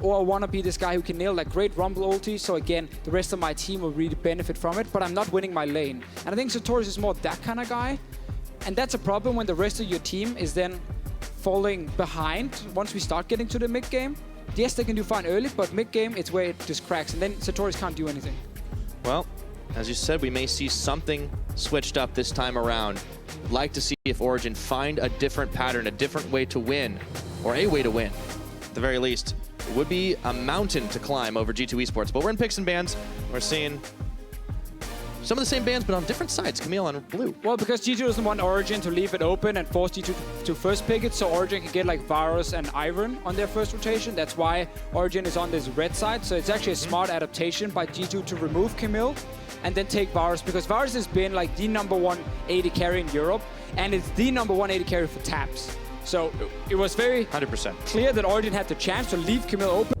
or I want to be this guy who can nail like great Rumble ulti, so again, the rest of my team will really benefit from it, but I'm not winning my lane. And I think Sartorius is more that kind of guy, and that's a problem when the rest of your team is then falling behind once we start getting to the mid game. Yes, they can do fine early, but mid game, it's where it just cracks, and then Sartorius can't do anything. Well, as you said, we may see something switched up this time around. I'd like to see if Origen find a different pattern, a different way to win, or a way to win. At the very least, it would be a mountain to climb over G2 eSports. But we're in picks and bans. We're seeing some of the same bands, but on different sides. Camille on blue. Well, because G2 doesn't want Origen to leave it open and force G2 to first pick it, so Origen can get like Varus and Iron on their first rotation. That's why Origen is on this red side. So it's actually a smart adaptation by G2 to remove Camille and then take Varus, because Varus has been like the #1 AD carry in Europe, and it's the #1 AD carry for taps. So it was very 100% clear that Origen had the chance to leave Camille open.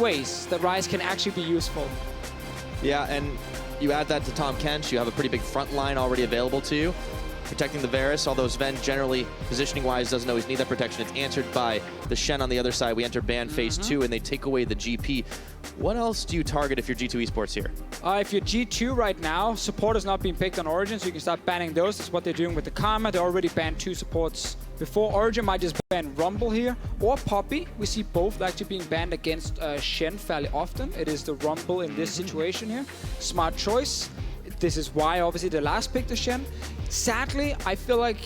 Ways that Rise can actually be useful. Yeah, and you add that to Tom Kench, you have a pretty big front line already available to you. Protecting the Varus, although Sven generally, positioning-wise, doesn't always need that protection. It's answered by the Shen on the other side. We enter ban phase 2, and they take away the GP. What else do you target if you're G2 eSports here? If you're G2 right now, support has not been picked on Origen, so you can start banning those. That's what they're doing with the Karma. They already banned 2 supports before. Origen might just ban Rumble here, or Poppy. We see both actually being banned against Shen fairly often. It is the Rumble in this situation here. Smart choice. This is why, obviously, the last pick the Shen. Sadly, I feel like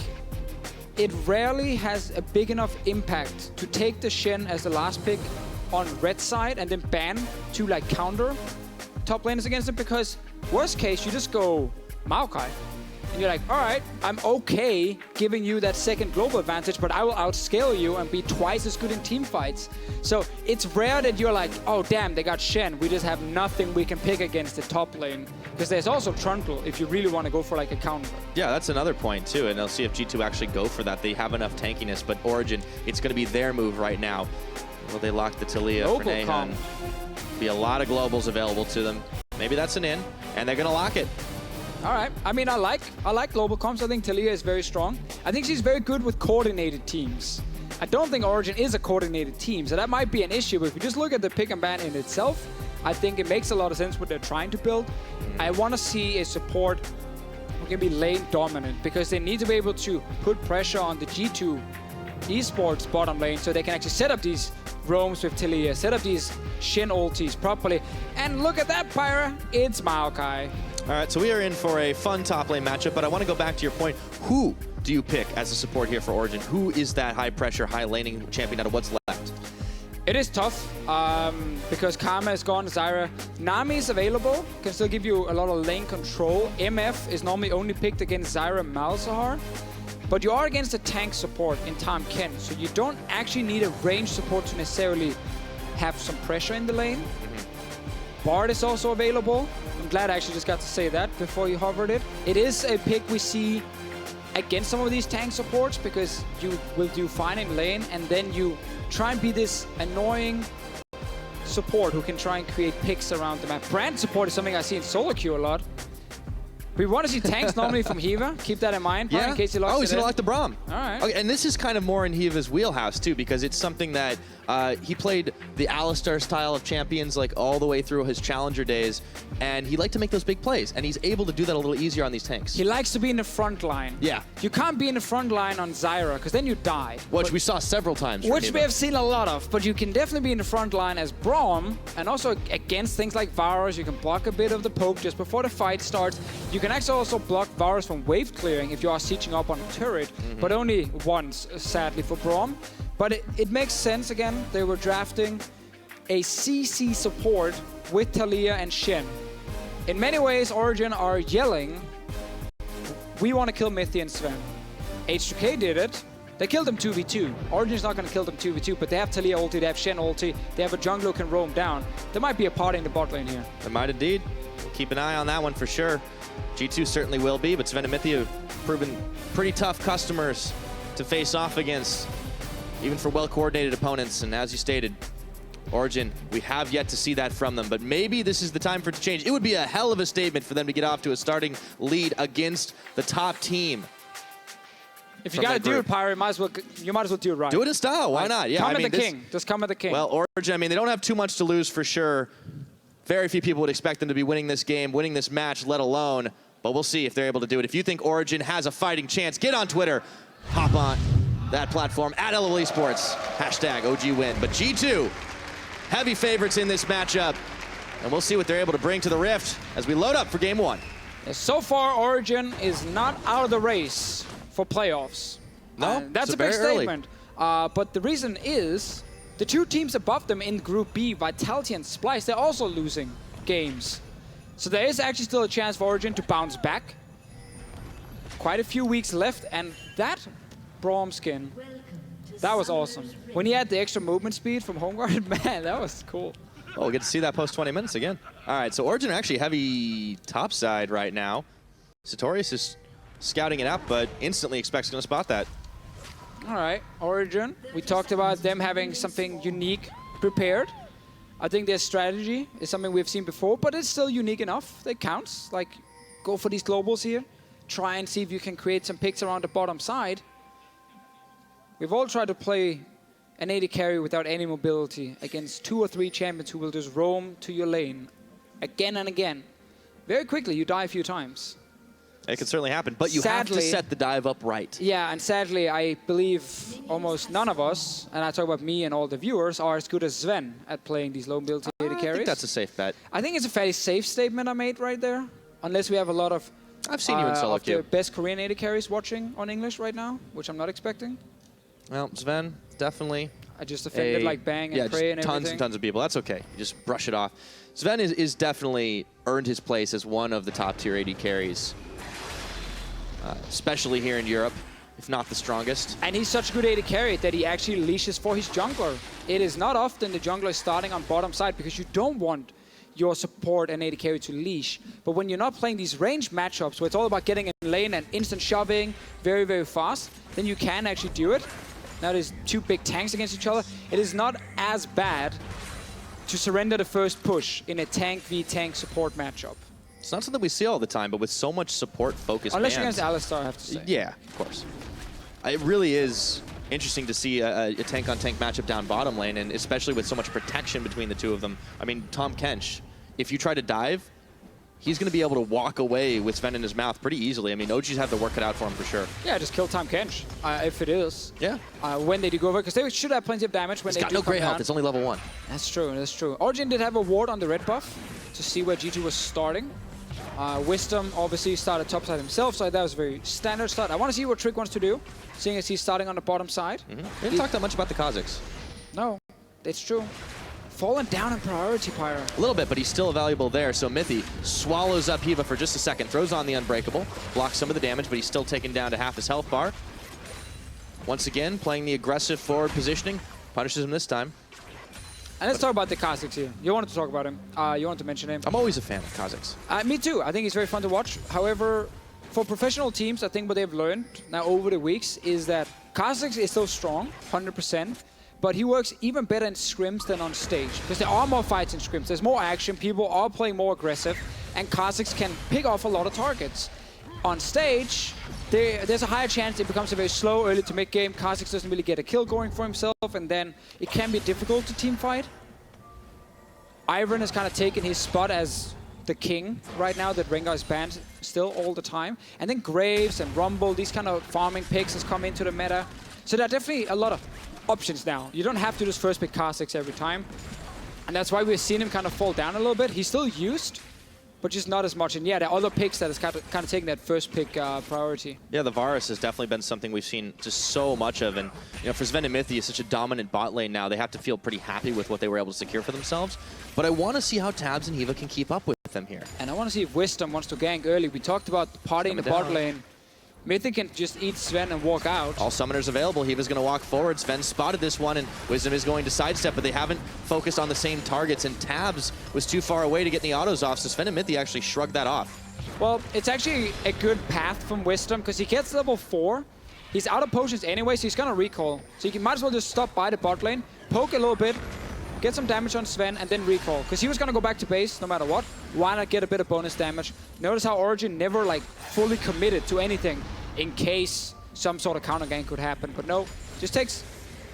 it rarely has a big enough impact to take the Shen as the last pick on red side and then ban to like counter top laners against it, because worst case you just go Maokai and you're like, all right, I'm okay giving you that second global advantage, but I will outscale you and be twice as good in team fights. So it's rare that you're like, oh damn, they got Shen, we just have nothing we can pick against the top lane, because there's also Trundle if you really want to go for like a counter. Yeah, that's another point too, and they'll see if G2 actually go for that. They have enough tankiness, but Origen, it's going to be their move right now. Will they lock the Talia for Nahon? Be a lot of globals available to them. Maybe that's an in, and they're going to lock it. All right. I mean, I like global comps. I think Talia is very strong. I think she's very good with coordinated teams. I don't think Origen is a coordinated team, so that might be an issue. But if you just look at the pick and ban in itself, I think it makes a lot of sense what they're trying to build. I want to see a support who can be lane dominant, because they need to be able to put pressure on the G2 eSports bottom lane so they can actually set up these roams with Talia, set up these Shen ultis properly. And look at that, Pyra, it's Maokai. All right, so we are in for a fun top lane matchup, but I want to go back to your point. Who do you pick as a support here for Origen? Who is that high pressure, high laning champion out of what's left? It is tough because Karma is gone, Zyra. Nami is available, can still give you a lot of lane control. MF is normally only picked against Zyra Malzahar. But you are against a tank support in Tahm Kench, so you don't actually need a range support to necessarily have some pressure in the lane. Bard is also available. I'm glad I actually just got to say that before you hovered it. It is a pick we see against some of these tank supports, because you will do fine in lane and then you try and be this annoying support who can try and create picks around the map. Brand support is something I see in solo queue a lot. We want to see tanks normally from Hiva. Keep that in mind, in case he lost he's going to lock the Braum. All right. Okay, and this is kind of more in Hiva's wheelhouse, too, because it's something that he played the Alistar style of champions like all the way through his Challenger days, and he liked to make those big plays, and he's able to do that a little easier on these tanks. He likes to be in the front line. Yeah. You can't be in the front line on Zyra, because then you die. Which we saw several times. Which we have seen a lot of, but you can definitely be in the front line as Braum, and also against things like Varus, you can block a bit of the poke just before the fight starts. You can actually also block Varus from wave clearing if you are sieging up on a turret, but only once, sadly, for Braum. But it makes sense, again, they were drafting a CC support with Taliyah and Shen. In many ways, Origen are yelling, we want to kill Mithy and Sven. H2K did it. They killed them 2v2. Origen's not going to kill them 2v2, but they have Taliyah ulti, they have Shen ulti, they have a jungler who can roam down. There might be a party in the bot lane here. There might indeed. Keep an eye on that one for sure. G2 certainly will be, but Sven and Mithy have proven pretty tough customers to face off against, even for well-coordinated opponents. And as you stated, Origen, we have yet to see that from them, but maybe this is the time for it to change. It would be a hell of a statement for them to get off to a starting lead against the top team. If you gotta do it, Pyro, you might as well do it right. Do it in style. Why not? Yeah, come at the king. Just come at the king. Well, Origen, I mean, they don't have too much to lose for sure. Very few people would expect them to be winning this game, winning this match, let alone. But we'll see if they're able to do it. If you think Origen has a fighting chance, get on Twitter. Hop on that platform at LoL eSports. Hashtag OG win. But G2, heavy favorites in this matchup. And we'll see what they're able to bring to the Rift as we load up for game one. So far, Origen is not out of the race for playoffs. No, that's a big statement. But the reason is the two teams above them in Group B, Vitality and Splice, they're also losing games. So there is actually still a chance for Origen to bounce back. Quite a few weeks left, and that Braum skin, that was awesome. When he had the extra movement speed from Homeguard, man, that was cool. Oh, we'll get to see that post 20 minutes again. All right, so Origen are actually heavy top side right now. Satorius is scouting it up, but instantly expects going to spot that. All right, Origen. We talked about them having something unique prepared. I think their strategy is something we've seen before, but it's still unique enough. It counts. Like, go for these globals here. Try and see if you can create some picks around the bottom side. We've all tried to play an AD carry without any mobility against 2 or 3 champions who will just roam to your lane again and again. Very quickly, you die a few times. It can certainly happen, but you have to set the dive up right. Yeah, and sadly, I believe almost none of us, and I talk about me and all the viewers, are as good as Sven at playing these low mobility AD carries. I think that's a safe bet. I think it's a fairly safe statement I made right there, unless we have a lot of I've seen you in solo queue. The best Korean AD carries watching on English right now, which I'm not expecting. Well, Sven, definitely. I just offended like Bang and Prey and everything. Tons and tons of people. That's okay. You just brush it off. Sven is definitely earned his place as one of the top tier AD carries. Especially here in Europe, if not the strongest. And he's such a good AD carry that he actually leashes for his jungler. It is not often the jungler is starting on bottom side because you don't want your support and AD carry to leash. But when you're not playing these range matchups where it's all about getting in lane and instant shoving very, very fast, then you can actually do it. Now there's 2 big tanks against each other. It is not as bad to surrender the first push in a tank v tank support matchup. It's not something we see all the time, but with so much support-focused Unless you're against Alistar, I have to say. Yeah, of course. It really is interesting to see a tank-on-tank matchup down bottom lane, and especially with so much protection between the two of them. I mean, Tahm Kench, if you try to dive, he's going to be able to walk away with Sven in his mouth pretty easily. I mean, OG's have the work cut out for him for sure. Yeah, just kill Tahm Kench, if it is. Yeah. When they do go over, because they should have plenty of damage when He's got no great health, it's only level 1. That's true, that's true. Origen did have a ward on the red buff to see where G2 was starting. Wisdom obviously started top side himself, so that was a very standard start. I want to see what Trick wants to do, seeing as he's starting on the bottom side. We didn't talk that much about the Kazakhs. No, it's true. Fallen down in priority, Pyro. A little bit, but he's still valuable there. So Mithy swallows up Hiva for just a second, throws on the Unbreakable, blocks some of the damage, but he's still taken down to half his health bar. Once again, playing the aggressive forward positioning, punishes him this time. And let's talk about the Kazakhs here. You wanted to talk about him. You wanted to mention him. I'm always a fan of Kazakhs. Me too. I think he's very fun to watch. However, for professional teams, I think what they've learned now over the weeks is that Kazakhs is still strong, 100%, but he works even better in scrims than on stage. Because there are more fights in scrims. There's more action. People are playing more aggressive. and Kha'Zix can pick off a lot of targets. On stage, there's a higher chance it becomes a very slow early to mid-game. Kha'Zix doesn't really get a kill going for himself, and then it can be difficult to team fight. Iron has kind of taken his spot as the king right now that Rengar is banned still all the time. And then Graves and Rumble, these kind of farming picks has come into the meta. So there are definitely a lot of options now. You don't have to just first pick Kha'Zix every time. And that's why we've seen him kind of fall down a little bit. He's still used, but just not as much. And yeah, there are other picks that has kind of taken that first pick priority. Yeah, the Varus has definitely been something we've seen just so much of. And you know, for Sven and Mithy is such a dominant bot lane now, they have to feel pretty happy with what they were able to secure for themselves. But I want to see how Tabs and Hiva can keep up with them here. And I want to see if Wisdom wants to gank early. We talked about partying the bot lane. Mithy can just eat Sven and walk out. All summoners available. Hiva's going to walk forward. Sven spotted this one, and Wisdom is going to sidestep, but they haven't focused on the same targets, and Tabs was too far away to get the autos off, so Sven and Mithy actually shrugged that off. Well, it's actually a good path from Wisdom, because he gets level 4. He's out of potions anyway, so he's going to recall. So you might as well just stop by the bot lane, poke a little bit, get some damage on Sven, and then recall. Because he was going to go back to base no matter what. Why not get a bit of bonus damage? Notice how Origen never like fully committed to anything in case some sort of counter gank could happen. But no, just takes,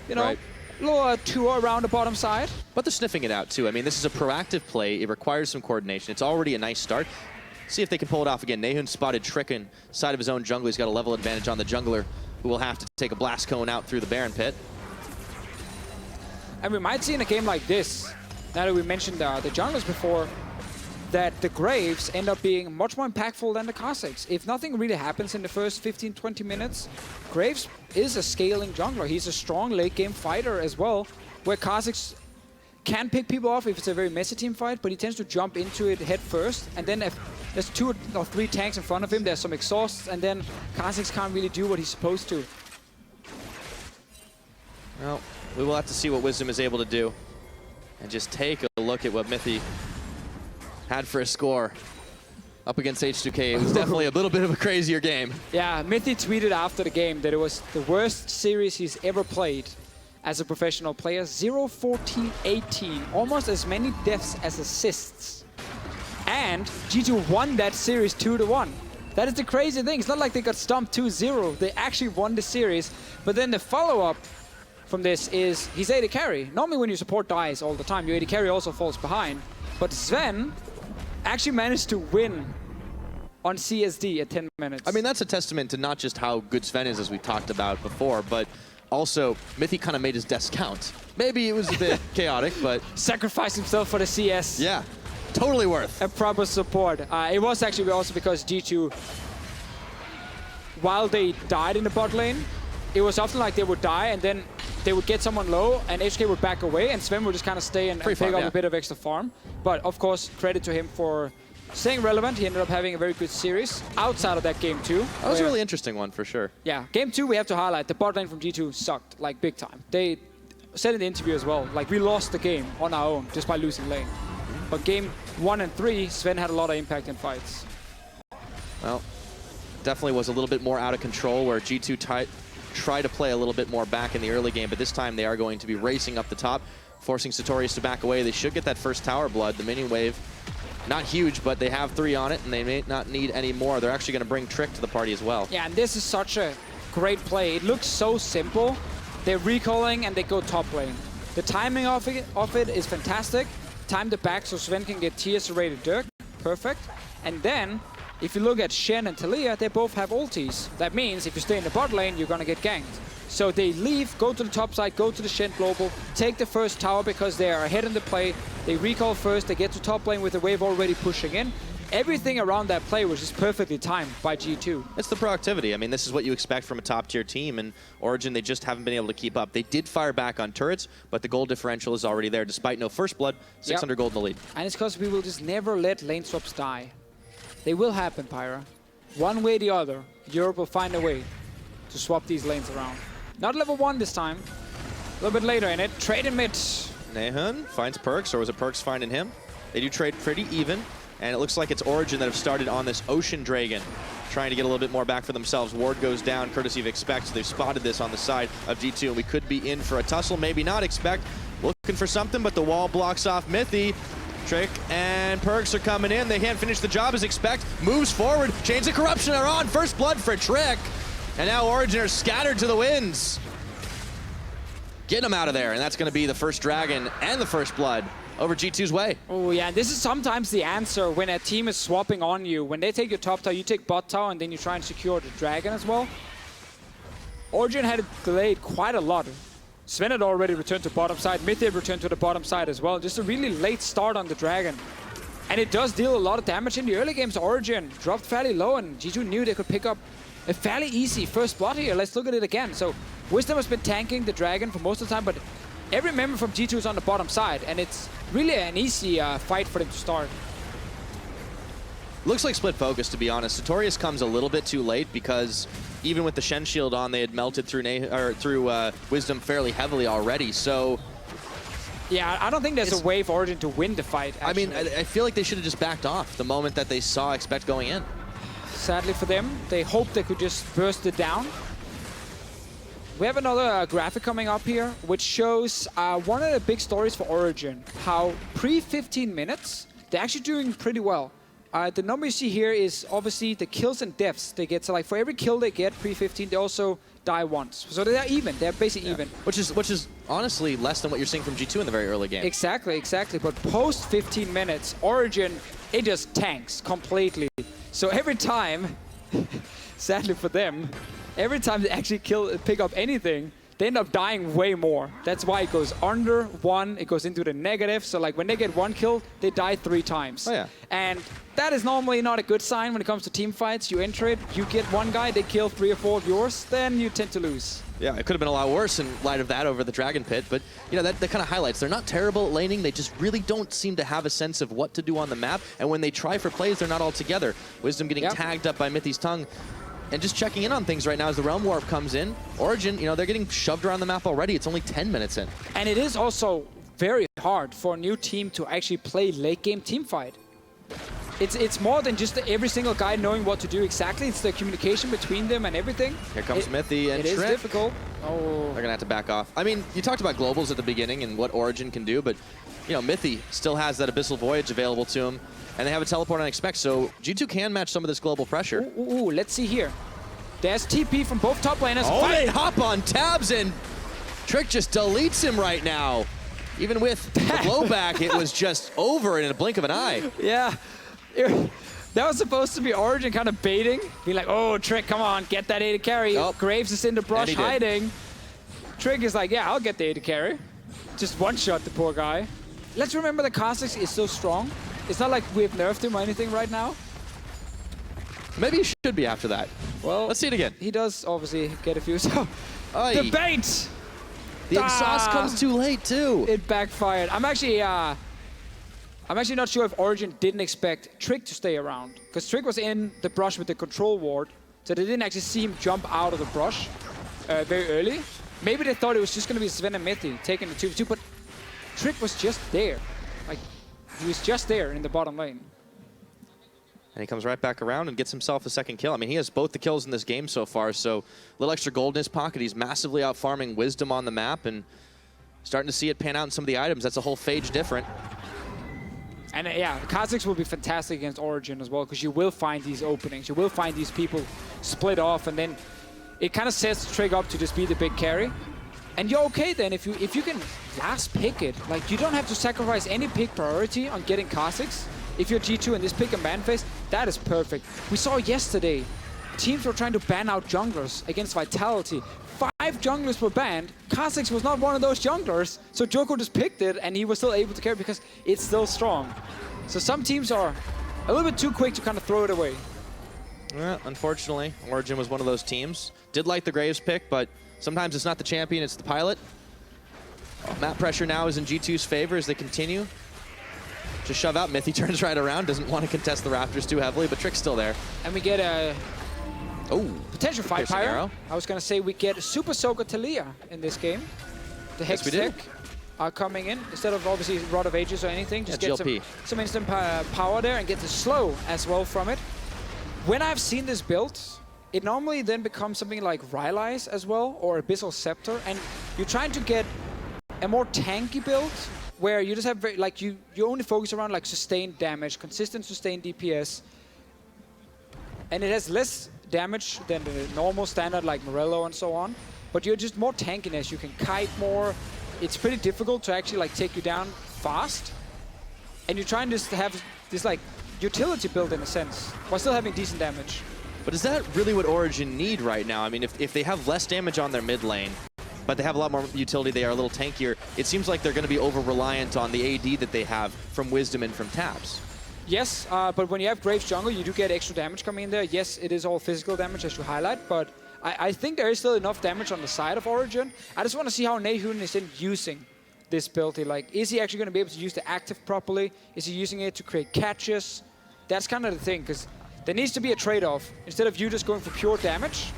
you know, a little tour around the bottom side. But they're sniffing it out too. I mean, this is a proactive play. It requires some coordination. It's already a nice start. See if they can pull it off again. Nahun spotted Trick inside of his own jungle. He's got a level advantage on the jungler, who will have to take a blast cone out through the Baron pit. And we might see in a game like this, now that we mentioned the junglers before, that the Graves end up being much more impactful than the Kha'Zix. If nothing really happens in the first 15-20 minutes, Graves is a scaling jungler. He's a strong late-game fighter as well, where Kha'Zix can pick people off if it's a very messy team fight, but he tends to jump into it head first, and then if there's 2 or 3 tanks in front of him, there's some exhausts, and then Kha'Zix can't really do what he's supposed to. Well, we will have to see what Wisdom is able to do. And just take a look at what Mithy had for a score up against H2K. It was definitely a little bit of a crazier game. Yeah, Mithy tweeted after the game that it was the worst series he's ever played as a professional player. 0-14-18, almost as many deaths as assists. And G2 won that series 2-1. That is the crazy thing. It's not like they got stomped 2-0. They actually won the series. But then the follow-up from this is he's AD carry. Normally when you support dies all the time, your AD carry also falls behind. But Sven actually managed to win on CSD at 10 minutes. I mean, that's a testament to not just how good Sven is, as we talked about before, but also Mithy kind of made his deaths count. Maybe it was a bit chaotic, but... Sacrificed himself for the CS. Yeah, totally worth. A proper support. It was actually also because G2, while they died in the bot lane, it was often like they would die and then they would get someone low and HK would back away and Sven would just kind of stay and pick up a bit of extra farm. But of course, credit to him for staying relevant. He ended up having a very good series outside of that game 2. That was a really interesting one for sure. Yeah, game 2 we have to highlight. The bot lane from G2 sucked, like big time. They said in the interview as well, like we lost the game on our own just by losing lane. But game 1 and 3, Sven had a lot of impact in fights. Well, definitely was a little bit more out of control where G2 try to play a little bit more back in the early game, but this time they are going to be racing up the top, forcing Satorius to back away. They should get that first tower blood. The minion wave, not huge, but they have 3 on it, and they may not need any more. They're actually going to bring Trick to the party as well. Yeah, and this is such a great play. It looks so simple. They're recalling, and they go top lane. The timing of it is fantastic. Time the back so Sven can get TS rated Dirk. Perfect. And then, if you look at Shen and Taliyah, they both have ultis. That means if you stay in the bot lane, you're going to get ganked. So they leave, go to the top side, go to the Shen global, take the first tower because they are ahead in the play. They recall first, they get to top lane with the wave already pushing in. Everything around that play was just perfectly timed by G2. It's the proactivity. I mean, this is what you expect from a top-tier team, and Origen, they just haven't been able to keep up. They did fire back on turrets, but the gold differential is already there. Despite no first blood, 600 gold in the lead. And it's because we will just never let lane swaps die. They will happen, Pyra. One way or the other, Europe will find a way to swap these lanes around. Not level 1 this time. A little bit later in it. Trade in mid. Nahun finds Perks, or was it Perks finding him? They do trade pretty even, and it looks like it's Origen that have started on this Ocean Dragon, trying to get a little bit more back for themselves. Ward goes down, courtesy of Expect, so they've spotted this on the side of G2, and we could be in for a tussle. Maybe not Expect, looking for something, but the wall blocks off Mithy. Trick and Perks are coming in. They can't finish the job as expect. Moves forward. Chains of Corruption are on. First blood for Trick. And now Origen are scattered to the winds. Getting them out of there. And that's going to be the first Dragon and the first blood over G2's way. Oh yeah, this is sometimes the answer when a team is swapping on you. When they take your top tower, you take bot tower, and then you try and secure the Dragon as well. Origen had it delayed quite a lot. Sven had already returned to bottom side. Mid had returned to the bottom side as well. Just a really late start on the Dragon. And it does deal a lot of damage in the early games. Origen dropped fairly low, and G2 knew they could pick up a fairly easy first blood here. Let's look at it again. So Wisdom has been tanking the Dragon for most of the time, but every member from G2 is on the bottom side, and it's really an easy fight for them to start. Looks like split focus, to be honest. Sartorius comes a little bit too late because even with the Shen shield on, they had melted through Wisdom fairly heavily already. So yeah, I don't think there's a way for Origen to win the fight, actually. I mean, I feel like they should have just backed off the moment that they saw Expect going in. Sadly for them, they hoped they could just burst it down. We have another graphic coming up here, which shows one of the big stories for Origen, how pre-15 minutes, they're actually doing pretty well. The number you see here is obviously the kills and deaths they get. So like for every kill they get pre-15, they also die once. So they're even. They're basically even. Which is honestly less than what you're seeing from G2 in the very early game. Exactly, exactly. But post 15 minutes, Origen, it just tanks completely. So every time, sadly for them, every time they actually pick up anything, they end up dying way more. That's why it goes under 1, it goes into the negative. So like when they get 1 kill, they die 3 times. Oh yeah. And that is normally not a good sign when it comes to team fights. You enter it, you get 1 guy, they kill 3 or 4 of yours, then you tend to lose. Yeah, it could have been a lot worse in light of that over the Dragon Pit, but you know, that kind of highlights they're not terrible at laning, they just really don't seem to have a sense of what to do on the map, and when they try for plays, they're not all together. Wisdom getting tagged up by Mythi's tongue. And just checking in on things right now as the Realm Warp comes in. Origen, you know, they're getting shoved around the map already. It's only 10 minutes in. And it is also very hard for a new team to actually play late game team fight. It's more than just every single guy knowing what to do exactly. It's the communication between them and everything. Here comes Mythi and Trick. It is difficult. Oh. They're gonna have to back off. I mean, you talked about globals at the beginning and what Origen can do, but you know, Mythi still has that Abyssal Voyage available to him. And they have a teleport on Expect, so G2 can match some of this global pressure. Ooh, let's see here. There's TP from both top laners. Oh, they hop on tabs, and Trick just deletes him right now. Even with the blowback, it was just over in a blink of an eye. Yeah. That was supposed to be Origen kind of baiting. Be like, oh, Trick, come on, get that AD carry. Oh. Graves is in the brush hiding. Trick is like, yeah, I'll get the AD carry. Just one-shot the poor guy. Let's remember that Kha'Zix is so strong. It's not like we've nerfed him or anything right now. Maybe he should be after that. Well, let's see it again. He does obviously get a few. So the bait! The exhaust comes too late too. It backfired. I'm actually not sure if Origen didn't expect Trick to stay around, because Trick was in the brush with the control ward, so they didn't actually see him jump out of the brush very early. Maybe they thought it was just going to be Sven and Mythi taking the 2v2, but Trick was just there. Like, he was just there in the bottom lane. And he comes right back around and gets himself a second kill. I mean, he has both the kills in this game so far, so a little extra gold in his pocket. He's massively out farming Wisdom on the map and starting to see it pan out in some of the items. That's a whole phage different. And yeah, Kha'Zix will be fantastic against Origen as well, because you will find these openings. You will find these people split off, and then it kind of sets Trick up to just be the big carry. And you're okay then if you can last pick it. Like, you don't have to sacrifice any pick priority on getting Kha'Zix. If you're G2 in this pick and ban phase, that is perfect. We saw yesterday, teams were trying to ban out junglers against Vitality. 5 junglers were banned. Kha'Zix was not one of those junglers, so Joko just picked it, and he was still able to carry because it's still strong. So some teams are a little bit too quick to kind of throw it away. Well, unfortunately, Origen was one of those teams. Did like the Graves pick, but sometimes it's not the champion, it's the pilot. Map pressure now is in G2's favor as they continue. Just shove out. Mythi turns right around, doesn't want to contest the Raptors too heavily, but Trick's still there. And we get a potential fight pyro. Arrow. I was going to say we get Super Soaker Talia in this game. The Hex Tech are coming in instead of obviously Rod of Ages or anything. Just get some instant power there and get the slow as well from it. When I've seen this build, it normally then becomes something like Rylai's as well, or Abyssal Scepter, and you're trying to get a more tanky build where you just have very, like you only focus around like sustained damage, consistent sustained DPS, and it has less damage than the normal standard like Morello and so on. But you're just more tankiness. You can kite more. It's pretty difficult to actually like take you down fast, and you're trying to have this like utility build in a sense while still having decent damage. But is that really what Origen need right now? I mean, if they have less damage on their mid lane, but they have a lot more utility, they are a little tankier, it seems like they're going to be over-reliant on the AD that they have from Wisdom and from Tabs. Yes, but when you have Graves jungle, you do get extra damage coming in there. Yes, it is all physical damage, as you highlight, but I think there is still enough damage on the side of Origen. I just want to see how Nahun is in using this ability. Like, is he actually going to be able to use the active properly? Is he using it to create catches? That's kind of the thing, because there needs to be a trade-off. Instead of you just going for pure damage,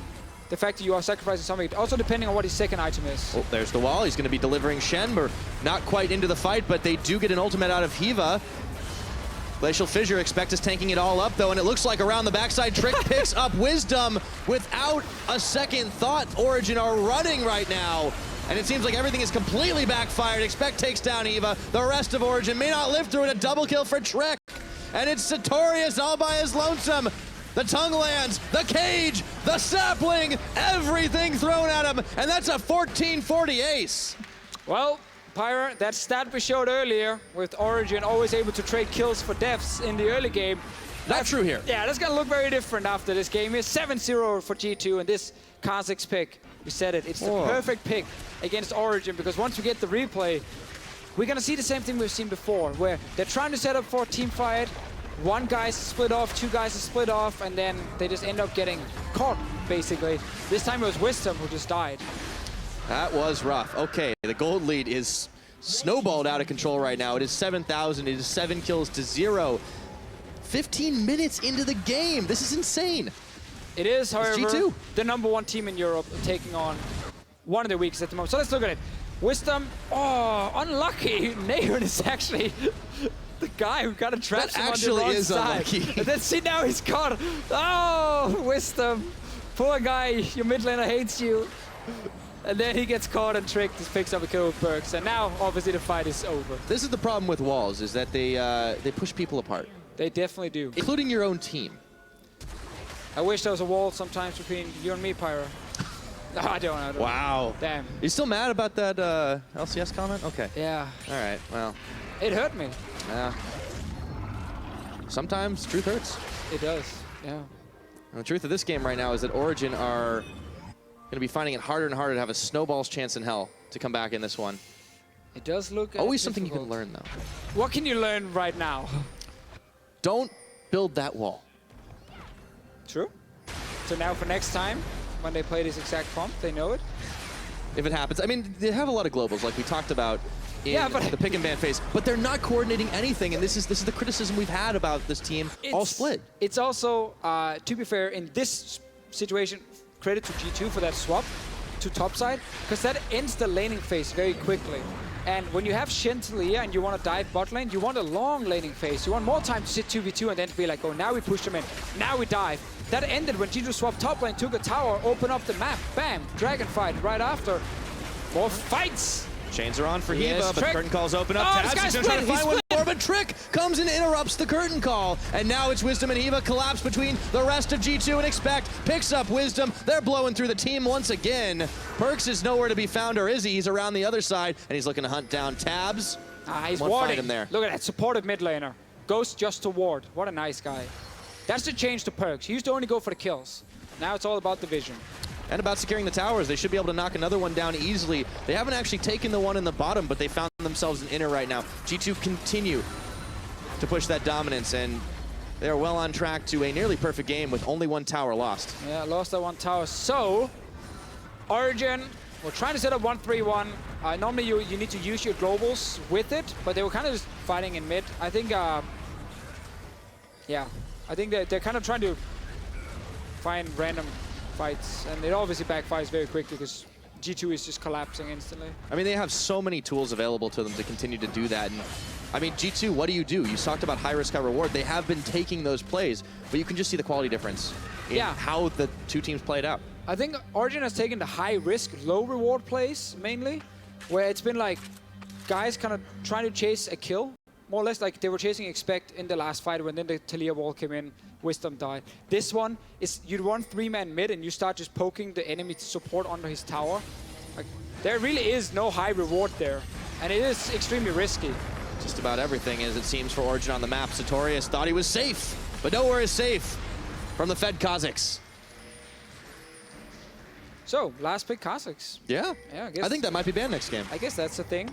the fact that you are sacrificing something, also depending on what his second item is. Oh, there's the wall. He's going to be delivering Shen. We're not quite into the fight, but they do get an ultimate out of Hiva. Glacial Fissure, Expect is tanking it all up, though, and it looks like around the backside, Trick picks up Wisdom without a second thought. Origen are running right now, and it seems like everything is completely backfired. Expect takes down Hiva. The rest of Origen may not live through it. A double kill for Trick, and it's Sartorius all by his lonesome. The tongue lands, the cage, the sapling, everything thrown at him, and that's a 1440 ace. Well, Pyra, that stat we showed earlier with Origen always able to trade kills for deaths in the early game. Not true here. Yeah, that's going to look very different after this game. It's 7-0 for G2, and this Kha'Zix pick, we said it, it's the perfect pick against Origen, because once we get the replay, we're going to see the same thing we've seen before, where they're trying to set up for a team fight. One guy's split off, two guys are split off, and then they just end up getting caught, basically. This time it was Wisdom who just died. That was rough. Okay, the gold lead is snowballed out of control right now. It is 7,000. It is 7 kills to 0. 15 minutes into the game. This is insane. It is, however, G2. the #1 team in Europe taking on one of the weakest at the moment. So let's look at it. Wisdom, oh, unlucky. Nahun is actually the guy who got a trap on the wrong side. Unlucky. And then see, now he's caught. Oh, Wisdom. Poor guy, your mid laner hates you. And then he gets caught and tricked, just picks up a kill with Perks. And now, obviously, the fight is over. This is the problem with walls, is that they push people apart. They definitely do. Including your own team. I wish there was a wall sometimes between you and me, Pyra. No, I don't. Wow. Damn. You still mad about that LCS comment? Okay. Yeah. All right, well. It hurt me. Yeah. Sometimes truth hurts. It does, yeah. And the truth of this game right now is that Origen are going to be finding it harder and harder to have a snowball's chance in hell to come back in this one. It does look always something you can learn, though. What can you learn right now? Don't build that wall. True. So now for next time, when they play this exact prompt, they know it. If it happens. I mean, they have a lot of globals, like we talked about in the pick and ban phase, but they're not coordinating anything, and this is the criticism we've had about this team, all split. It's also, to be fair, in this situation, credit to G2 for that swap to topside, because that ends the laning phase very quickly. And when you have Shen to Leah and you want to dive bot lane, you want a long laning phase. You want more time to sit 2v2 and then be like, oh, now we push them in, now we dive. That ended when G2 swapped top lane, took a tower, opened up the map, bam, dragon fight right after. More fights. Chains are on for Yes, Hiva, but Trick. curtain calls open up. Oh, Tabs this guy's is going to try to split. find one more, but Trick comes and interrupts the curtain call. And now it's Wisdom and Hiva collapse between the rest of G2 and Expect. Picks up Wisdom. They're blowing through the team once again. Perks is nowhere to be found, or is he? He's around the other side, and he's looking to hunt down Tabs. He's Won't warding. find him there. Look at that, supportive mid laner. Goes just to ward. What a nice guy. That's the change to Perks. He used to only go for the kills. Now it's all about the vision. And about securing the towers. They should be able to knock another one down easily. They haven't actually taken the one in the bottom, but they found themselves an inner right now. G2 continue to push that dominance, and they are well on track to a nearly perfect game with only one tower lost. Yeah, lost that one tower. So, Origen, we're trying to set up 1-3-1. Normally you need to use your globals with it, but they were kind of just fighting in mid. I think, yeah, I think they're kind of trying to find random fights, and it obviously backfires very quickly because G2 is just collapsing instantly. I mean, they have so many tools available to them to continue to do that. And I mean, G2, what do? You talked about high risk, high reward. They have been taking those plays, but you can just see the quality difference in how the two teams played out. I think Origen has taken the high risk, low reward plays mainly, where it's been like, guys kind of trying to chase a kill, more or less like they were chasing Expect in the last fight when then the Talia wall came in, Wisdom died. This one is you'd run 3-man mid and you start just poking the enemy support under his tower. Like, there really is no high reward there, and it is extremely risky. Just about everything, as it seems, for Origen on the map. Sartorius thought he was safe, but nowhere is safe from the Fed Kazakhs. So, last pick Kazakhs. Yeah, I think that might be banned next game. I guess that's the thing.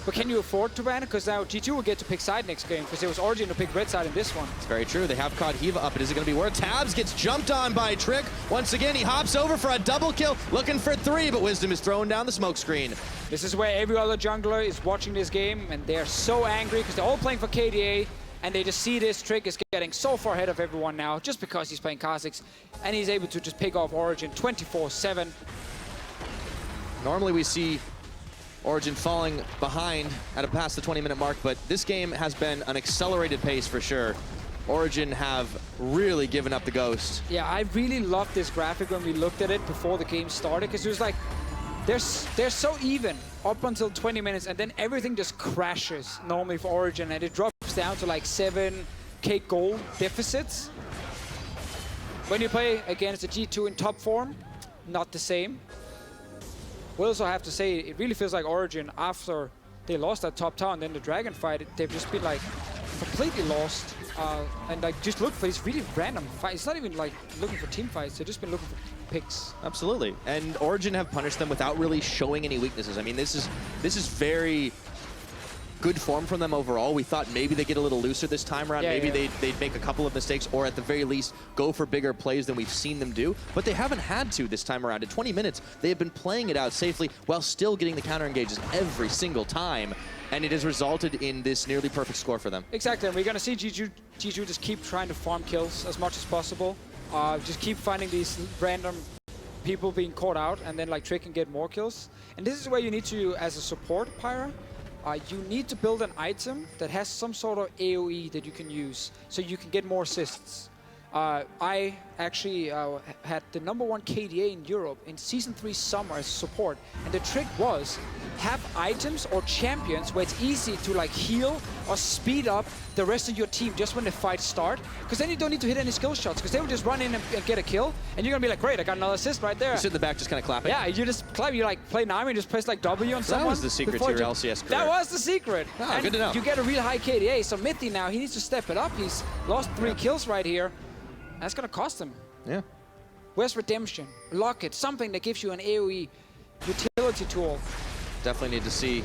But can you afford to ban it? Because now G2 will get to pick side next game, because it was Origen to pick red side in this one. It's very true. They have caught Hiva up, but is it going to be worth? Tabs gets jumped on by Trick. Once again, he hops over for a double kill, looking for 3, but Wisdom is throwing down the smoke screen. This is where every other jungler is watching this game, and they're so angry because they're all playing for KDA, and they just see this Trick is getting so far ahead of everyone now, just because he's playing Kazakhs, and he's able to just pick off Origen 24/7. Normally we see Origen falling behind at past the 20-minute mark, but this game has been an accelerated pace for sure. Origen have really given up the ghost. Yeah, I really loved this graphic when we looked at it before the game started, because it was like, they're so even up until 20 minutes, and then everything just crashes normally for Origen, and it drops down to like 7k gold deficits. When you play against a G2 in top form, not the same. We also have to say, it really feels like Origen, after they lost that top tower and then the Dragon fight, they've just been like completely lost. And like just look for these really random fights. It's not even like looking for team fights, they've just been looking for picks. Absolutely. And Origen have punished them without really showing any weaknesses. I mean, this is very good form from them overall. We thought maybe they'd get a little looser this time around. Maybe they'd make a couple of mistakes, or at the very least go for bigger plays than we've seen them do. But they haven't had to this time around. In 20 minutes, they have been playing it out safely while still getting the counter engages every single time. And it has resulted in this nearly perfect score for them. Exactly, and we're going to see G2 just keep trying to farm kills as much as possible. Just keep finding these random people being caught out, and then like Trick and get more kills. And this is where you need to, as a support, Pyra, you need to build an item that has some sort of AoE that you can use, so you can get more assists. I actually had the #1 KDA in Europe in Season 3 summer as support, and the trick was have items or champions where it's easy to like heal or speed up the rest of your team just when the fights start, because then you don't need to hit any skill shots, because they will just run in and get a kill, and you're gonna be like, great, I got another assist right there. You sit in the back just kind of clapping. Yeah, you just clap, you like play Nami and just press like W on someone. That was the secret to your LCS career. That was the secret. Oh, and good to know. You get a real high KDA, so Mithy now, he needs to step it up. He's lost 3 kills right here. That's gonna cost him. Yeah. Where's Redemption? Lock it, something that gives you an AoE utility tool. Definitely need to see.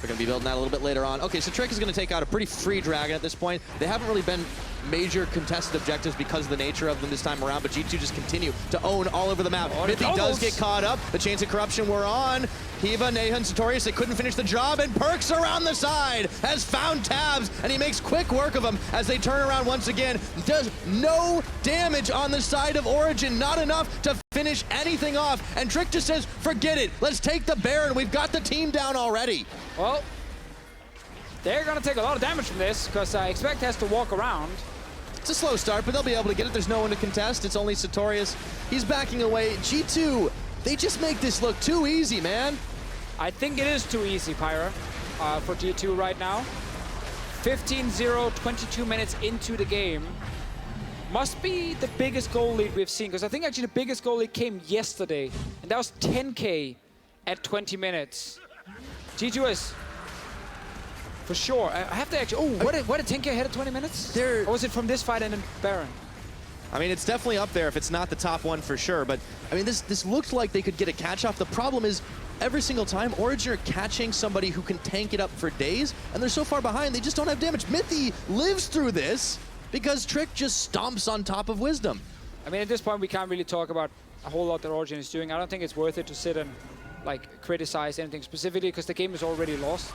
They're going to be building that a little bit later on. Okay, so Trick is going to take out a pretty free Dragon at this point. They haven't really been major contested objectives because of the nature of them this time around, but G2 just continue to own all over the map. Mithy does get caught up. The Chains of Corruption were on. Hiva, Nahan, Sartorius, they couldn't finish the job, and Perks around the side has found Tabs, and he makes quick work of them as they turn around once again. Does no damage on the side of Origen, not enough to finish anything off, and Trick just says, forget it, let's take the Baron, we've got the team down already. Well, they're gonna take a lot of damage from this, because Expect has to walk around. It's a slow start, but they'll be able to get it. There's no one to contest. It's only Sartorius. He's backing away. G2, they just make this look too easy, man. I think it is too easy, Pyra, for G2 right now. 15-0, 22 minutes into the game. Must be the biggest goal lead we've seen, because I think actually the biggest goal lead came yesterday, and that was 10k at 20 minutes. G2 is, for sure, I have to actually, oh, what a 10k ahead at 20 minutes? Or was it from this fight and then Baron? I mean, it's definitely up there if it's not the top one for sure, but I mean, this looked like they could get a catch off. The problem is, every single time, Origen are catching somebody who can tank it up for days, and they're so far behind, they just don't have damage. Mithy lives through this because Trick just stomps on top of Wisdom. I mean, at this point, we can't really talk about a whole lot that Origen is doing. I don't think it's worth it to sit and like criticize anything specifically, because the game is already lost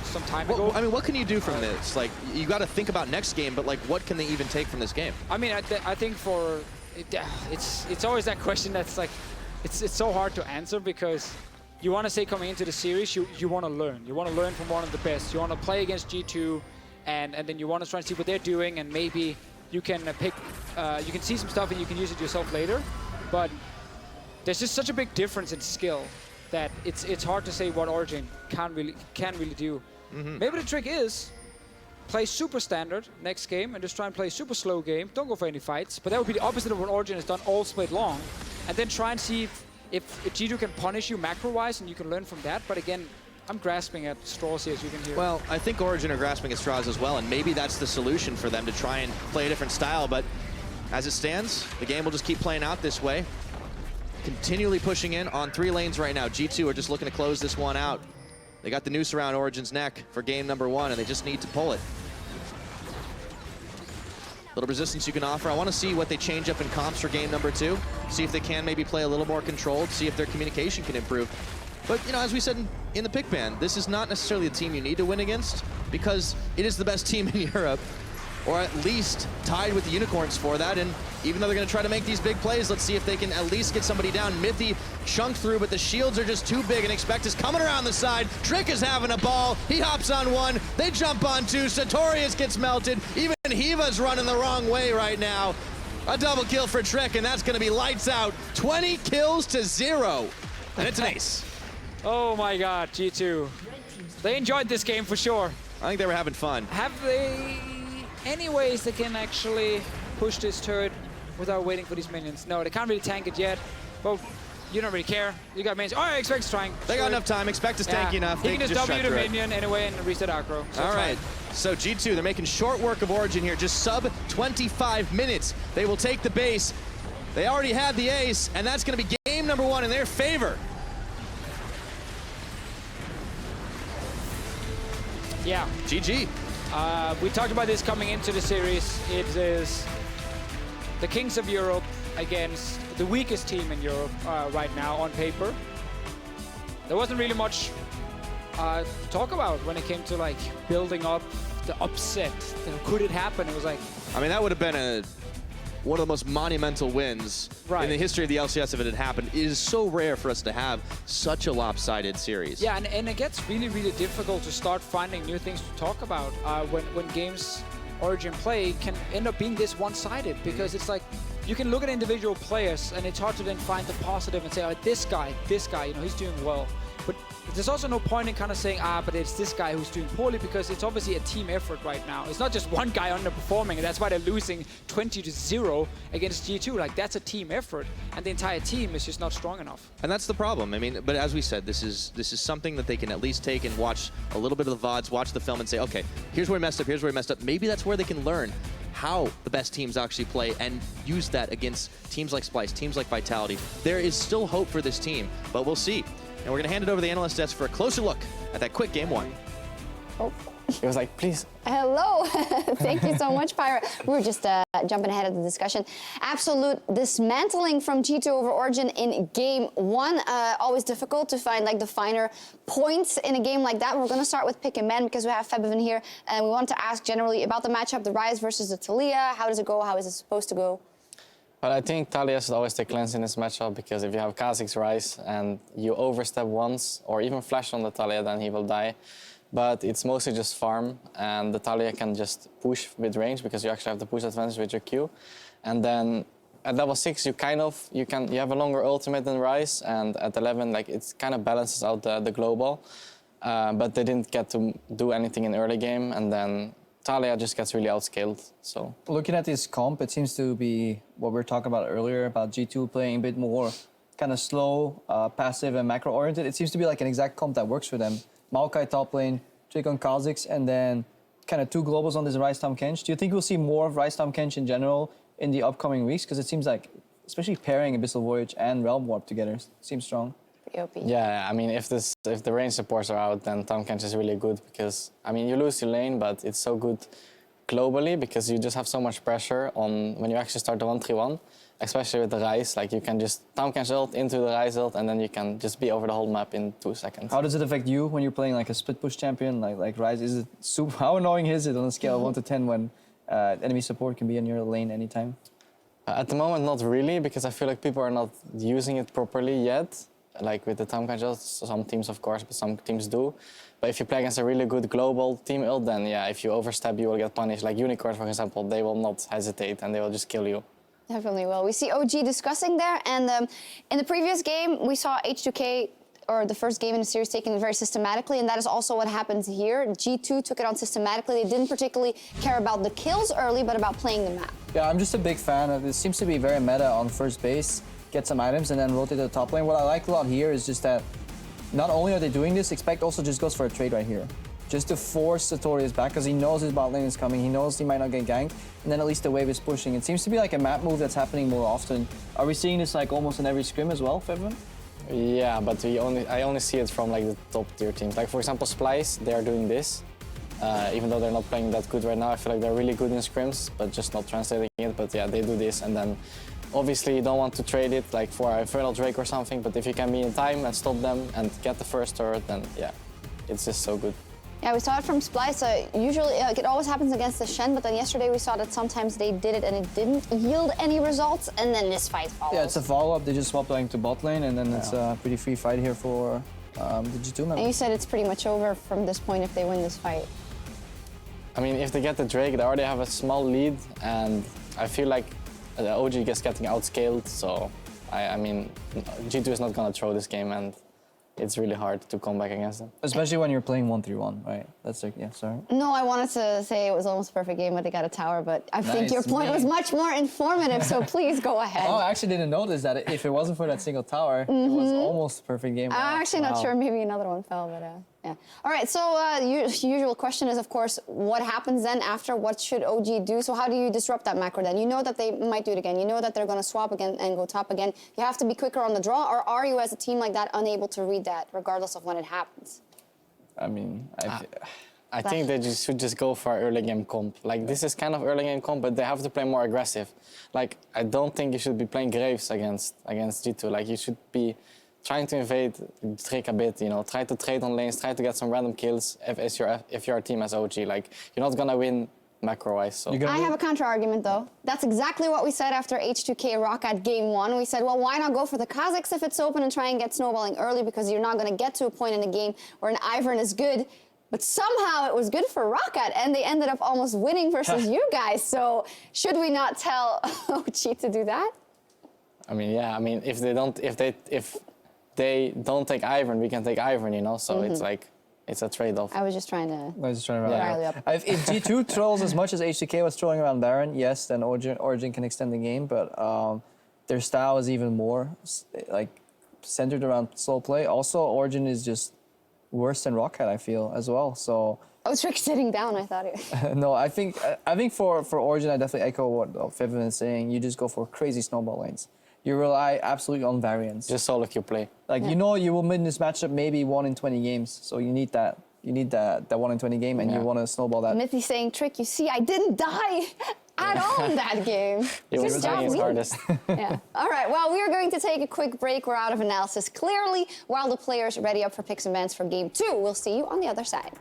some time ago. I mean, what can you do from this? Like, you got to think about next game, but like, what can they even take from this game? I mean, I think for it's always that question that's like, it's so hard to answer, because you want to say coming into the series, you want to learn. You want to learn from one of the best. You want to play against G2, and then you want to try and see what they're doing, and maybe you can you can see some stuff and you can use it yourself later. But there's just such a big difference in skill. that it's hard to say what Origen can really do. Maybe the trick is play super standard next game and just try and play super slow game. Don't go for any fights. But that would be the opposite of what Origen has done all split long. And then try and see if G2 can punish you macro-wise and you can learn from that. But again, I'm grasping at straws here, as you can hear. Well, I think Origen are grasping at straws as well, and maybe that's the solution for them to try and play a different style. But as it stands, the game will just keep playing out this way. Continually pushing in on 3 lanes right now. G2 are just looking to close this one out. They got the noose around Origen's neck for game number 1, and they just need to pull it. Little resistance you can offer. I want to see what they change up in comps for game number 2. See if they can maybe play a little more controlled. See if their communication can improve. But, you know, as we said in the pick ban, this is not necessarily a team you need to win against because it is the best team in Europe, or at least tied with the Unicorns for that. And even though they're going to try to make these big plays, let's see if they can at least get somebody down. Mithy chunked through, but the shields are just too big, and Expect is coming around the side. Trick is having a ball. He hops on 1. They jump on 2. Sartorius gets melted. Even Hiva's running the wrong way right now. A double kill for Trick, and that's going to be lights out. 20 kills to 0. And it's an ace. Oh my god, G2. They enjoyed this game for sure. I think they were having fun. Have they any ways they can actually push this turret without waiting for these minions? No, they can't really tank it yet. But you don't really care. You got minions. Oh, I Expect's trying. They got enough time. Expect is tanky enough. He can just W the through minion anyway and reset aggro. So all right. So G2, they're making short work of Origen here. Just sub 25 minutes. They will take the base. They already had the ace, and that's going to be game number 1 in their favor. Yeah. GG. We talked about this coming into the series. It is the Kings of Europe against the weakest team in Europe right now on paper. There wasn't really much to talk about when it came to like building up the upset. You know, could it happen? It was like, I mean, that would have been one of the most monumental wins in the history of the LCS if it had happened. It is so rare for us to have such a lopsided series. Yeah, and it gets really, really difficult to start finding new things to talk about when games Origen play can end up being this one-sided, because it's like you can look at individual players and it's hard to then find the positive and say, oh, this guy, you know, he's doing well. But there's also no point in kind of saying, but it's this guy who's doing poorly, because it's obviously a team effort right now. It's not just one guy underperforming, and that's why they're losing 20-0 against G2. Like, that's a team effort, and the entire team is just not strong enough. And that's the problem. I mean, but as we said, this is something that they can at least take and watch a little bit of the VODs, watch the film and say, okay, here's where we messed up, here's where we messed up. Maybe that's where they can learn how the best teams actually play and use that against teams like Splyce, teams like Vitality. There is still hope for this team, but we'll see. And we're going to hand it over to the analyst desk for a closer look at that quick game 1. Oh. It was like, please. Hello. Thank you so much, Pyra. We were just jumping ahead of the discussion. Absolute dismantling from G2 over Origen in game 1. Always difficult to find like the finer points in a game like that. We're going to start with pick and ban because we have Febivin here. And we want to ask generally about the matchup, the Ryze versus the Taliyah. How does it go? How is it supposed to go? But I think Taliyah should always take cleanse in this matchup, because if you have Kha'Zix Ryze and you overstep once or even flash on the Taliyah, then he will die. But it's mostly just farm, and the Taliyah can just push with range because you actually have the push advantage with your Q. And then at level 6 you have a longer ultimate than Ryze, and at 11 like it kind of balances out the global. But they didn't get to do anything in early game, and then Taliyah just gets really outscaled. So looking at this comp, it seems to be what we were talking about earlier about G2 playing a bit more kind of slow, passive and macro oriented. It seems to be like an exact comp that works for them. Maokai top lane, Trick on Kha'Zix, and then kind of 2 globals on this Ryze Tahm Kench. Do you think we'll see more of Ryze Tahm Kench in general in the upcoming weeks? Because it seems like, especially pairing Abyssal Voyage and Realm Warp together, seems strong. Yeah, I mean, if the range supports are out, then Tahm Kench is really good, because, I mean, you lose your lane, but it's so good globally because you just have so much pressure on when you actually start the 1-3-1, especially with the Ryze. Like, you can just Tahm Kench ult into the Ryze ult, and then you can just be over the whole map in 2 seconds. How does it affect you when you're playing like a split push champion like Ryze? Is it super? How annoying is it on a scale of 1 to 10 when enemy support can be in your lane anytime? At the moment, not really, because I feel like people are not using it properly yet. Like with the Tahm Kench ult, some teams of course, but some teams do. But if you play against a really good global team ult, then yeah, if you overstep, you will get punished. Like Unicorns, for example, they will not hesitate and they will just kill you. Definitely will. We see OG discussing there, and in the previous game, we saw H2K or the first game in the series taking it very systematically, and that is also what happens here. G2 took it on systematically. They didn't particularly care about the kills early, but about playing the map. Yeah, I'm just a big fan of it. Seems to be very meta on first base, get some items, and then rotate to the top lane. What I like a lot here is just that not only are they doing this, Expect also just goes for a trade right here. Just to force Sartorius back, because he knows his bot lane is coming, he knows he might not get ganked, and then at least the wave is pushing. It seems to be like a map move that's happening more often. Are we seeing this like almost in every scrim as well, Fevin? Yeah, but I only see it from like the top tier teams. Like for example, Splice, they are doing this. Even though they're not playing that good right now, I feel like they're really good in scrims, but just not translating it. But yeah, they do this, and then obviously you don't want to trade it like for a Infernal Drake or something, but if you can be in time and stop them and get the first turret, then yeah, it's just so good. Yeah, we saw it from Splice. Usually, it always happens against the Shen, but then yesterday we saw that sometimes they did it and it didn't yield any results, and then this fight follows. Yeah, it's a follow-up. They just swap lane to bot lane, and then it's a pretty free fight here for the G2 member. And you said it's pretty much over from this point if they win this fight. I mean, if they get the Drake, they already have a small lead, and I feel like the OG is getting outscaled, so I mean, G2 is not gonna throw this game, and it's really hard to come back against them. Especially when you're playing 1-3-1, right? That's like, yeah, sorry. No, I wanted to say it was almost a perfect game, but they got a tower, but I think your point was Nice. much more informative, so please go ahead. Oh, I actually didn't notice that if it wasn't for that single tower, it was almost a perfect game. I'm actually not sure, maybe another one fell, but yeah. All right, so usual question is, of course, what happens then after? What should OG do? So how do you disrupt that macro then? You know that they might do it again. You know that they're going to swap again and go top again. You have to be quicker on the draw, or are you as a team like that unable to read that regardless of when it happens? I mean, I think they should just go for early game comp. Like, this is kind of early game comp, but they have to play more aggressive. Like, I don't think you should be playing Graves against G2. Like, you should be trying to invade Drake a bit, you know, try to trade on lanes, try to get some random kills if you're a team as OG. Like, you're not gonna win macro-wise. So. I have a counter-argument, though. That's exactly what we said after H2K Rock at Game 1. We said, well, why not go for the Kazakhs if it's open and try and get snowballing early, because you're not going to get to a point in the game where an Ivern is good. But somehow it was good for Roccat, and they ended up almost winning versus you guys. So should we not tell OG to do that? I mean, yeah. I mean, if they don't take Ivern, we can take Ivern, you know. So it's like, it's a trade-off. I was just trying to. rile you up. If G2 trolls as much as H2K was trolling around Baron, yes, then Origen can extend the game, but their style is even more like centered around slow play. Also, Origen is just worse than Roccat, I feel, as well. So. I was sitting down, I thought. No, I think for Origen, I definitely echo what Fevin is saying. You just go for crazy snowball lanes. You rely absolutely on variance. Just solo queue play. Like, you know you will win this matchup maybe 1 in 20 games. So you need that. You need that 1 in 20 game, and you want to snowball that. Mithy saying, Trick, you see, I didn't die at all in that game. It was his hardest. Yeah. All right, well, we are going to take a quick break. We're out of analysis clearly, while the players ready up for picks and bans for Game 2. We'll see you on the other side.